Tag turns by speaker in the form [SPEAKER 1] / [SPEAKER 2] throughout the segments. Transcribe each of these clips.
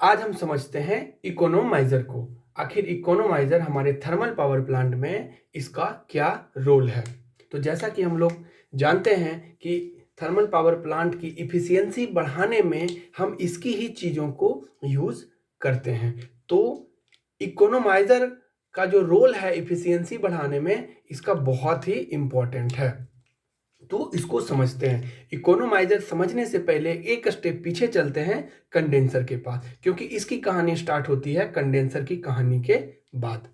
[SPEAKER 1] आज हम समझते हैं इकोनोमाइजर को। आखिर इकोनोमाइजर हमारे थर्मल पावर प्लांट में इसका क्या रोल है। तो जैसा कि हम लोग जानते हैं कि थर्मल पावर प्लांट की इफिशियंसी बढ़ाने में हम इसकी ही चीज़ों को यूज़ करते हैं। तो इकोनोमाइजर का जो रोल है इफिशियंसी बढ़ाने में, इसका बहुत ही इम्पोर्टेंट है। तो इसको समझते हैं। इकोनोमाइजर समझने से पहले एक स्टेप पीछे चलते हैं कंडेंसर के पास, क्योंकि इसकी कहानी स्टार्ट होती है कंडेंसर की कहानी के बाद।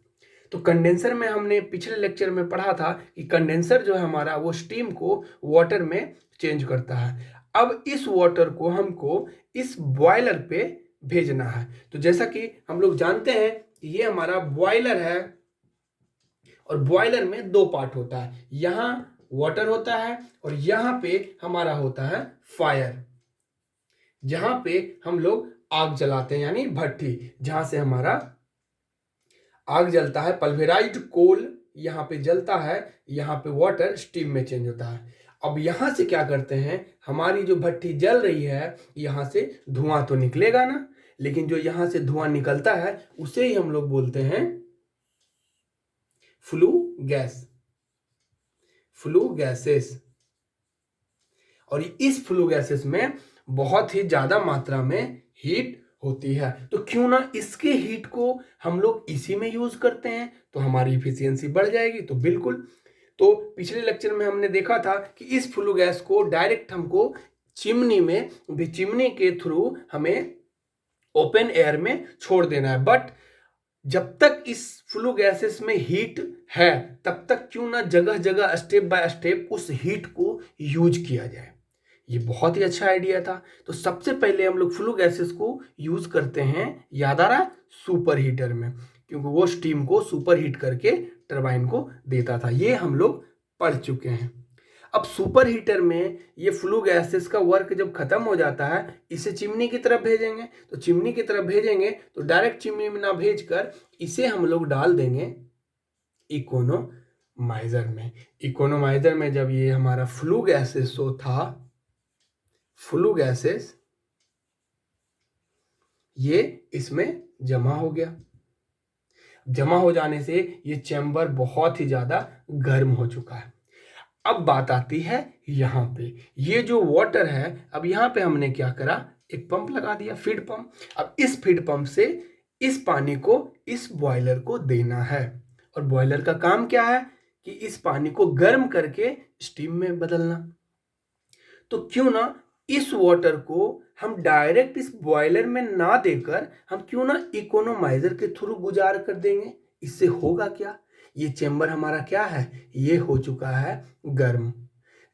[SPEAKER 1] तो कंडेंसर में हमने पिछले लेक्चर में पढ़ा था कि कंडेंसर जो है हमारा, वो स्टीम को वाटर में चेंज करता है। अब इस वाटर को हमको इस बॉयलर पे भेजना है। तो जैसा कि हम लोग जानते हैं कि ये हमारा बॉयलर है और बॉयलर में दो पार्ट होता है। यहाँ वाटर होता है और यहाँ पे हमारा होता है फायर, जहां पे हम लोग आग जलाते हैं, यानी भट्टी, जहां से हमारा आग जलता है। पल्वेराइज्ड कोल यहाँ पे जलता है, यहाँ पे वाटर स्टीम में चेंज होता है। अब यहां से क्या करते हैं, हमारी जो भट्टी जल रही है, यहां से धुआं तो निकलेगा ना, लेकिन जो यहां से धुआं निकलता है उसे ही हम लोग बोलते हैं फ्लू गैस, फ्लू गैसेस। और इस फ्लू गैसेस में बहुत ही ज्यादा मात्रा में हीट होती है। तो क्यों ना इसके हीट को हम लोग इसी में यूज करते हैं, तो हमारी इफिशियंसी बढ़ जाएगी। तो बिल्कुल, तो पिछले लेक्चर में हमने देखा था कि इस फ्लू गैस को डायरेक्ट हमको चिमनी में, चिमनी के थ्रू हमें ओपन एयर में छोड़ देना है। बट जब तक इस फ्लू गैसेस में हीट है, तब तक क्यों ना जगह जगह स्टेप बाय स्टेप उस हीट को यूज किया जाए। ये बहुत ही अच्छा आइडिया था। तो सबसे पहले हम लोग फ्लू गैसेस को यूज करते हैं, याद आ रहा है, सुपर हीटर में, क्योंकि वो स्टीम को सुपर हीट करके टरबाइन को देता था। ये हम लोग पढ़ चुके हैं। अब सुपर हीटर में ये फ्लू गैसेस का वर्क जब खत्म हो जाता है, इसे चिमनी की तरफ भेजेंगे। तो चिमनी की तरफ भेजेंगे तो डायरेक्ट चिमनी में ना भेजकर इसे हम लोग डाल देंगे इकोनोमाइजर में। इकोनोमाइजर में जब ये हमारा फ्लू गैसेस जो था, फ्लू गैसेस, ये इसमें जमा हो गया। जमा हो जाने से ये चैम्बर बहुत ही ज्यादा गर्म हो चुका है। अब बात आती है यहां पे, ये जो वाटर है, अब यहां पे हमने क्या करा, एक पंप लगा दिया, फीड पंप। अब इस फीड पंप से इस पानी को इस बॉयलर को देना है। और बॉयलर का काम क्या है कि इस पानी को गर्म करके स्टीम में बदलना। तो क्यों ना इस वाटर को हम डायरेक्ट इस बॉयलर में ना देकर हम क्यों ना इकोनोमाइजर के थ्रू गुजार कर देंगे। इससे होगा क्या, ये चेंबर हमारा क्या है, ये हो चुका है गर्म।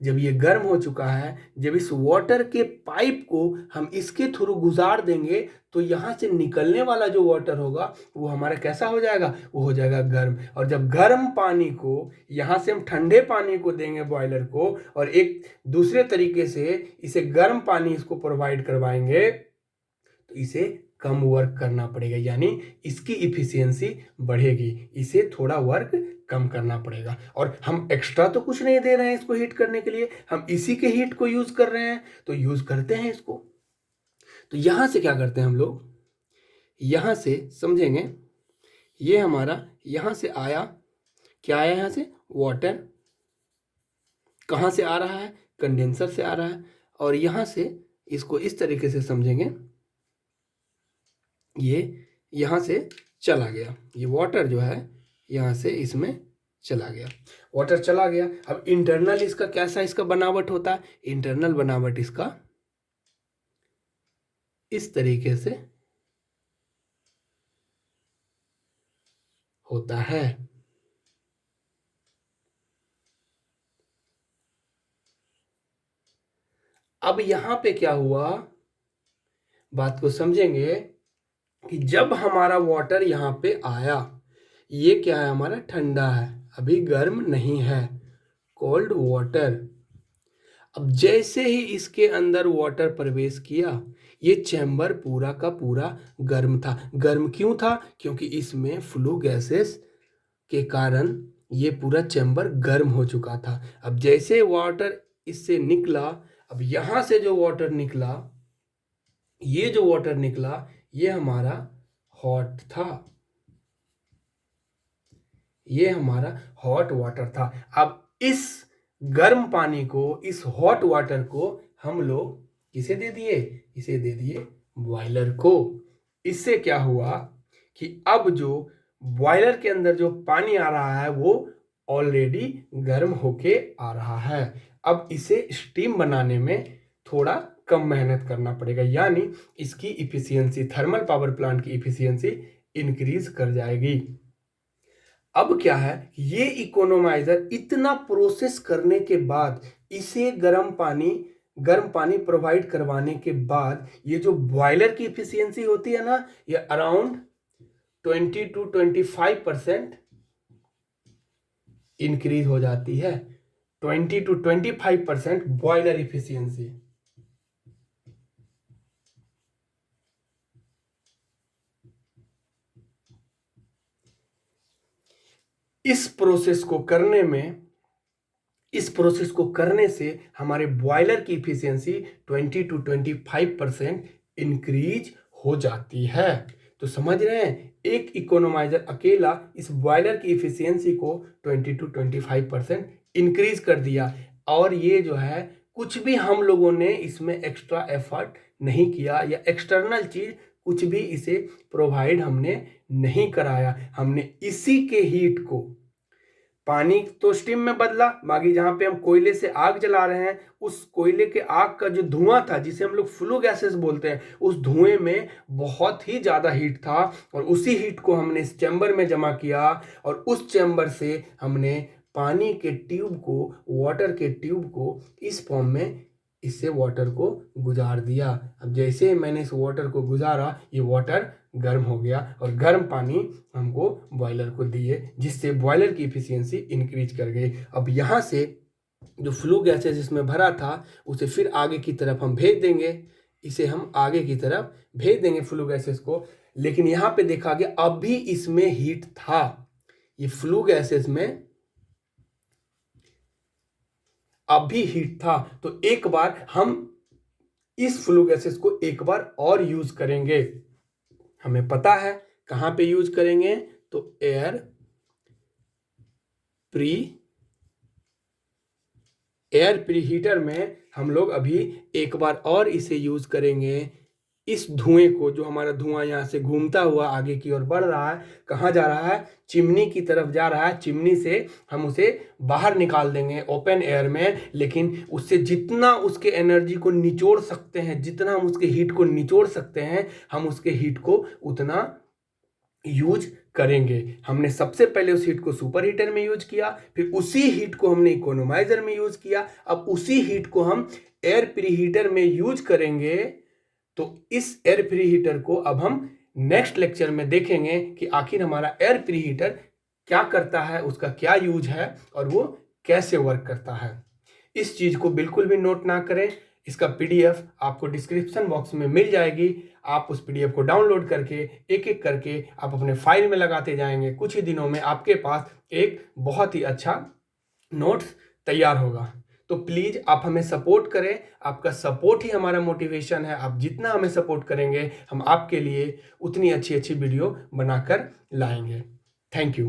[SPEAKER 1] जब ये गर्म हो चुका है, जब इस वाटर के पाइप को हम इसके थ्रू गुजार देंगे, तो यहाँ से निकलने वाला जो वाटर होगा वो हमारा कैसा हो जाएगा, वो हो जाएगा गर्म। और जब गर्म पानी को यहाँ से हम ठंडे पानी को देंगे बॉयलर को, और एक दूसरे तरीके से इसे गर्म पानी इसको प्रोवाइड करवाएंगे, तो इसे कम वर्क करना पड़ेगा, यानी इसकी इफिशियंसी बढ़ेगी। इसे थोड़ा वर्क कम करना पड़ेगा। और हम एक्स्ट्रा तो कुछ नहीं दे रहे हैं इसको हीट करने के लिए, हम इसी के हीट को यूज कर रहे हैं, तो यूज करते हैं इसको। तो यहां से क्या करते हैं हम लोग, यहां से समझेंगे, ये हमारा यहां से आया, क्या आया, यहां से वाटर कहां से आ रहा है, कंडेंसर से आ रहा है। और यहां से इसको इस तरीके से समझेंगे, ये यहां से चला गया, ये वाटर जो है यहां से इसमें चला गया, वाटर चला गया। अब इंटरनल इसका कैसा, इसका बनावट होता है, इंटरनल बनावट इसका इस तरीके से होता है। अब यहां पे क्या हुआ, बात को समझेंगे कि जब हमारा वाटर यहां पे आया, ये क्या है, हमारा ठंडा है, अभी गर्म नहीं है, कोल्ड वाटर। अब जैसे ही इसके अंदर वाटर प्रवेश किया, ये चैम्बर पूरा का पूरा गर्म था। गर्म क्यों था, क्योंकि इसमें फ्लू गैसेस के कारण ये पूरा चैम्बर गर्म हो चुका था। अब जैसे वाटर इससे निकला, अब यहां से जो वाटर निकला, ये जो वाटर निकला, ये हमारा हॉट था, ये हमारा हॉट वाटर था। अब इस गर्म पानी को, इस हॉट वाटर को हम लोग किसे दे दिए? इसे दे दिए बॉयलर को। इससे क्या हुआ कि अब जो बॉयलर के अंदर जो पानी आ रहा है वो ऑलरेडी गर्म होके आ रहा है। अब इसे स्टीम बनाने में थोड़ा कम मेहनत करना पड़ेगा, यानी इसकी इफिशियंसी, थर्मल पावर प्लांट की इफिशियंसी इंक्रीज कर जाएगी। अब क्या है, ये इकोनोमाइजर इतना प्रोसेस करने के बाद, इसे गर्म पानी प्रोवाइड करवाने के बाद, ये जो बॉयलर की इफिशियंसी होती है ना, ये अराउंड 20 to 25% इंक्रीज हो जाती है। 20 to 25% बॉयलर इफिशियंसी। इस प्रोसेस को करने से हमारे बॉयलर की इफिशियंसी 20 to 25% इंक्रीज हो जाती है। तो समझ रहे हैं, एक इकोनोमाइजर अकेला इस बॉयलर की इफिशियंसी को 20 to 25% इंक्रीज कर दिया। और ये जो है, कुछ भी हम लोगों ने इसमें एक्स्ट्रा एफर्ट नहीं किया, या एक्सटर्नल चीज कुछ भी इसे प्रोवाइड हमने नहीं कराया। हमने इसी के हीट को, पानी तो स्टीम में बदला, बाकी जहां पे हम कोयले से आग जला रहे हैं, उस कोयले के आग का जो धुआं था, जिसे हम लोग फ्लू गैसेस बोलते हैं, उस धुएं में बहुत ही ज्यादा हीट था, और उसी हीट को हमने इस चैम्बर में जमा किया, और उस चैम्बर से हमने पानी के ट्यूब को, वाटर के ट्यूब को इस फॉर्म में, इससे वाटर को गुजार दिया। अब जैसे मैंने इस वाटर को गुजारा, ये वाटर गर्म हो गया, और गर्म पानी हमको बॉयलर को दिए, जिससे बॉयलर की इफिशियंसी इंक्रीज कर गई। अब यहाँ से जो फ्लू गैसेस इसमें भरा था, उसे फिर आगे की तरफ हम भेज देंगे, इसे हम आगे की तरफ भेज देंगे फ्लू गैसेस को। लेकिन यहाँ पे देखा गया अभी इसमें हीट था, ये फ्लू गैसेस में अभी हीट था। तो एक बार हम इस फ्लू गैसेस को एक बार और यूज करेंगे। हमें पता है कहां पे यूज करेंगे, तो एयर प्री हीटर में हम लोग अभी एक बार और इसे यूज करेंगे। इस धुएं को, जो हमारा धुआं यहाँ से घूमता हुआ आगे की ओर बढ़ रहा है, कहाँ जा रहा है? चिमनी की तरफ जा रहा है। चिमनी से हम उसे बाहर निकाल देंगे ओपन एयर में, लेकिन उससे जितना उसके एनर्जी को निचोड़ सकते हैं, जितना हम उसके हीट को निचोड़ सकते हैं, हम उसके हीट को उतना यूज करेंगे। हमने सबसे पहले उस हीट को सुपर हीटर में यूज किया, फिर उसी हीट को हमने इकोनोमाइजर में यूज किया, अब उसी हीट को हम एयर प्री हीटर में यूज करेंगे। तो इस एयर प्री हीटर को अब हम नेक्स्ट लेक्चर में देखेंगे कि आखिर हमारा एयर प्री हीटर क्या करता है, उसका क्या यूज है, और वो कैसे वर्क करता है। इस चीज को बिल्कुल भी नोट ना करें, इसका पीडीएफ आपको डिस्क्रिप्शन बॉक्स में मिल जाएगी। आप उस पीडीएफ को डाउनलोड करके एक एक करके आप अपने फाइल में लगाते जाएंगे। कुछ ही दिनों में आपके पास एक बहुत ही अच्छा नोट्स तैयार होगा। तो प्लीज आप हमें सपोर्ट करें, आपका सपोर्ट ही हमारा मोटिवेशन है। आप जितना हमें सपोर्ट करेंगे, हम आपके लिए उतनी अच्छी अच्छी वीडियो बनाकर लाएंगे। Thank you.